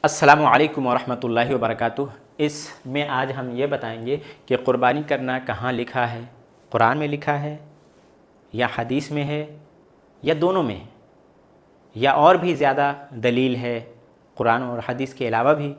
السلام علیکم ورحمۃ اللہ وبرکاتہ۔ اس میں آج ہم یہ بتائیں گے کہ قربانی کرنا کہاں لکھا ہے، قرآن میں لکھا ہے یا حدیث میں ہے یا دونوں میں ہے، یا اور بھی زیادہ دلیل ہے قرآن اور حدیث کے علاوہ بھی۔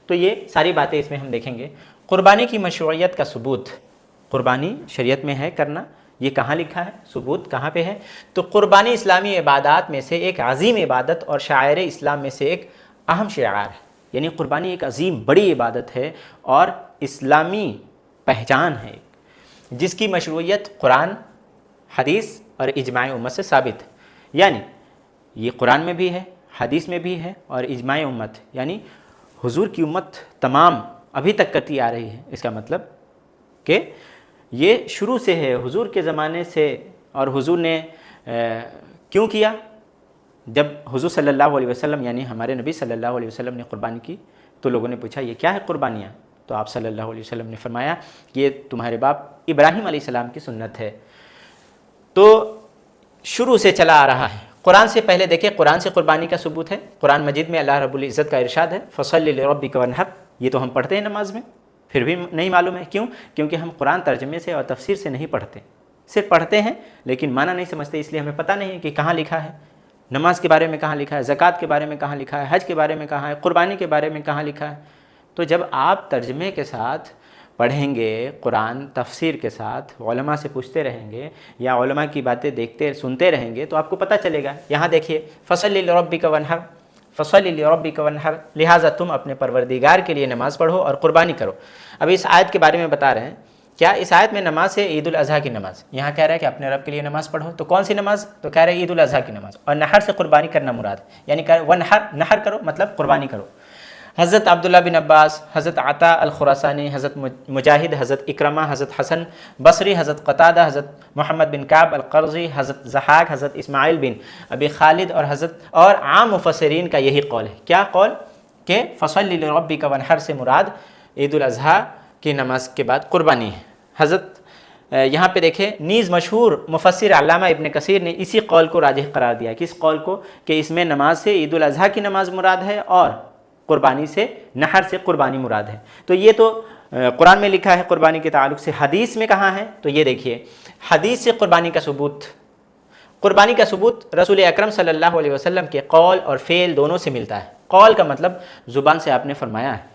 تو یہ ساری باتیں اس میں ہم دیکھیں گے۔ قربانی کی مشروعیت کا ثبوت، قربانی شریعت میں ہے کرنا، یہ کہاں لکھا ہے، ثبوت کہاں پہ ہے؟ تو قربانی اسلامی عبادات میں سے ایک عظیم عبادت اور شعائر اسلام میں سے ایک اہم شعار ہے۔ یعنی قربانی ایک عظیم بڑی عبادت ہے اور اسلامی پہچان ہے جس کی مشروعیت قرآن، حدیث اور اجماع امت سے ثابت ہے۔ یعنی یہ قرآن میں بھی ہے، حدیث میں بھی ہے اور اجماع امت یعنی حضور کی امت تمام ابھی تک کرتی آ رہی ہے۔ اس کا مطلب کہ یہ شروع سے ہے، حضور کے زمانے سے۔ اور حضور نے کیوں کیا؟ جب حضور صلی اللہ علیہ وسلم یعنی ہمارے نبی صلی اللہ علیہ وسلم نے قربانی کی تو لوگوں نے پوچھا یہ کیا ہے قربانیاں؟ تو آپ صلی اللہ علیہ وسلم نے فرمایا کہ یہ تمہارے باپ ابراہیم علیہ السلام کی سنت ہے۔ تو شروع سے چلا آ رہا ہے۔ قرآن سے پہلے دیکھیں، قرآن سے قربانی کا ثبوت ہے۔ قرآن مجید میں اللہ رب العزت کا ارشاد ہے فَصَلِّ لِرَبِّكَ وَانْحَرْ۔ یہ تو ہم پڑھتے ہیں نماز میں، پھر بھی نہیں معلوم ہے کیوں؟ کیونکہ ہم قرآن ترجمے سے اور تفسیر سے نہیں پڑھتے، صرف پڑھتے ہیں لیکن معنی نہیں سمجھتے، اس لیے ہمیں پتہ نہیں ہے کہ کہاں لکھا ہے، نماز کے بارے میں کہاں لکھا ہے، زکوٰۃ کے بارے میں کہاں لکھا ہے، حج کے بارے میں کہاں ہے، قربانی کے بارے میں کہاں لکھا ہے۔ تو جب آپ ترجمے کے ساتھ پڑھیں گے، قرآن تفسیر کے ساتھ علماء سے پوچھتے رہیں گے یا علماء کی باتیں دیکھتے سنتے رہیں گے تو آپ کو پتہ چلے گا۔ یہاں دیکھیے فَصَلِّ لِرَبِّكَ وَانْحَرْ، فَصَلِّ لِرَبِّكَ وَانْحَرْ، لہٰذا تم اپنے پروردگار کے لیے نماز پڑھو اور قربانی کرو۔ اب اس آیت کے بارے میں بتا رہے ہیں، کیا اس آیت میں نماز ہے عید الاضحیٰ کی نماز؟ یہاں کہہ رہا ہے کہ اپنے رب کے لیے نماز پڑھو، تو کون سی نماز؟ تو کہہ رہے ہیں عید الاضحیٰ کی نماز، اور نحر سے قربانی کرنا مراد ہے، یعنی نحر کرو مطلب قربانی کرو۔ حضرت عبداللہ بن عباس، حضرت عطا الخراسانی، حضرت مجاہد، حضرت اکرمہ، حضرت حسن بصری، حضرت قتادہ، حضرت محمد بن کعب القرظی، حضرت ضحاک، حضرت اسماعیل بن ابی خالد اور عام مفسرین کا یہی قول ہے۔ کیا قول؟ کہ فَصَلِّ لِرَبِّكَ وَانْحَرْ سے مراد عید الاضحیٰ کی نماز کے بعد قربانی ہے۔ حضرت یہاں پہ دیکھیں، نیز مشہور مفسر علامہ ابن کثیر نے اسی قول کو راجح قرار دیا۔ کس قول کو؟ کہ اس میں نماز سے عید الاضحیٰ کی نماز مراد ہے اور قربانی سے نحر سے قربانی مراد ہے۔ تو یہ تو قرآن میں لکھا ہے قربانی کے تعلق سے۔ حدیث میں کہاں ہے؟ تو یہ دیکھیے، حدیث سے قربانی کا ثبوت، قربانی کا ثبوت رسول اکرم صلی اللہ علیہ وسلم کے قول اور فعل دونوں سے ملتا ہے۔ قول کا مطلب زبان سے آپ نے فرمایا ہے،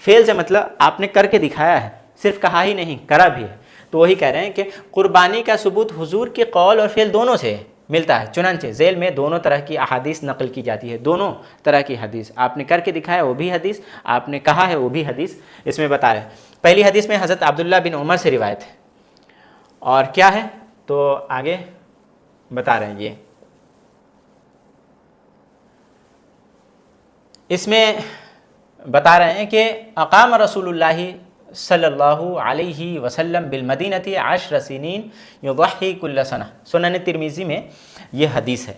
فعل سے مطلب آپ نے کر کے دکھایا ہے، صرف کہا ہی نہیں کرا بھی ہے۔ تو وہی کہہ رہے ہیں کہ قربانی کا ثبوت حضور کے قول اور فعل دونوں سے ملتا ہے۔ چنانچہ ذیل میں دونوں طرح کی احادیث نقل کی جاتی ہے، دونوں طرح کی حدیث، آپ نے کر کے دکھایا وہ بھی حدیث، آپ نے کہا ہے وہ بھی حدیث، اس میں بتا رہے ہیں۔ پہلی حدیث میں حضرت عبداللہ بن عمر سے روایت ہے، اور کیا ہے تو آگے بتا رہے ہیں۔ یہ اس میں بتا رہے ہیں کہ اقام رسول اللہ صلی اللہ علیہ وسلم بالمدینۃ 10 سنین یضحی کل سنہ، سنن ترمذی میں یہ حدیث ہے۔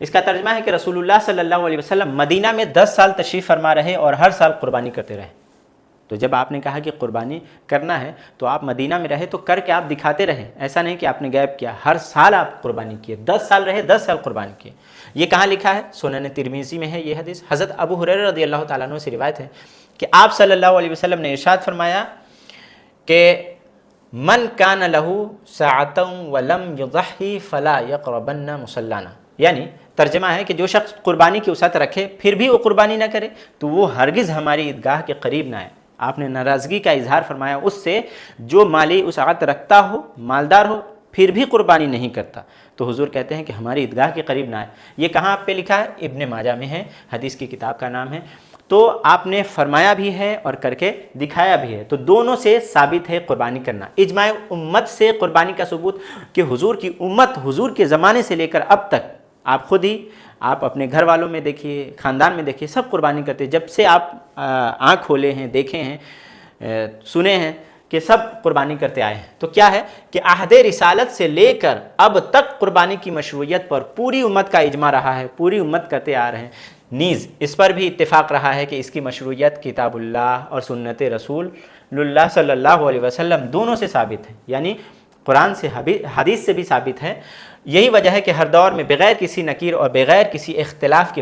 اس کا ترجمہ ہے کہ رسول اللہ صلی اللہ علیہ وسلم مدینہ میں 10 سال تشریف فرما رہے اور ہر سال قربانی کرتے رہے۔ تو جب آپ نے کہا کہ قربانی کرنا ہے تو آپ مدینہ میں رہے تو کر کے آپ دکھاتے رہے، ایسا نہیں کہ آپ نے غیب کیا، ہر سال آپ قربانی کیے، 10 سال رہے، 10 سال قربانی کیے۔ یہ کہاں لکھا ہے؟ سنن ترمذی میں ہے یہ حدیث۔ حضرت ابو ہریرہ رضی اللہ تعالیٰ عنہ سے روایت ہے کہ آپ صلی اللہ علیہ وسلم نے ارشاد فرمایا کہ من کان لہ ساعۃ ولم یضحی فلا یقربن مصلانا، یعنی ترجمہ ہے کہ جو شخص قربانی کی وسعت رکھے پھر بھی وہ قربانی نہ کرے تو وہ ہرگز ہماری عیدگاہ کے قریب نہ آئے۔ آپ نے ناراضگی کا اظہار فرمایا اس سے جو مالی وسعت رکھتا ہو، مالدار ہو، پھر بھی قربانی نہیں کرتا، تو حضور کہتے ہیں کہ ہماری عیدگاہ کے قریب نہ آئے۔ یہ کہاں آپ پہ لکھا ہے؟ ابن ماجہ میں ہے، حدیث کی کتاب کا نام ہے۔ تو آپ نے فرمایا بھی ہے اور کر کے دکھایا بھی ہے، تو دونوں سے ثابت ہے قربانی کرنا۔ اجماع امت سے قربانی کا ثبوت کہ حضور کی امت حضور کے زمانے سے لے کر اب تک، آپ خود ہی آپ اپنے گھر والوں میں دیکھیے، خاندان میں دیکھیے، سب قربانی کرتے ہیں۔ جب سے آپ آنکھ کھولے ہیں، دیکھے ہیں، سنے ہیں کہ سب قربانی کرتے آئے ہیں۔ تو کیا ہے کہ عہد رسالت سے لے کر اب تک قربانی کی مشروعیت پر پوری امت کا اجماع رہا ہے، پوری امت کرتے آ رہے ہیں۔ نیز اس پر بھی اتفاق رہا ہے کہ اس کی مشروعیت کتاب اللہ اور سنت رسول اللہ صلی اللہ علیہ وسلم دونوں سے ثابت ہے، یعنی قرآن سے حدیث سے بھی ثابت ہے۔ یہی وجہ ہے کہ ہر دور میں بغیر کسی نکیر اور بغیر کسی اختلاف کے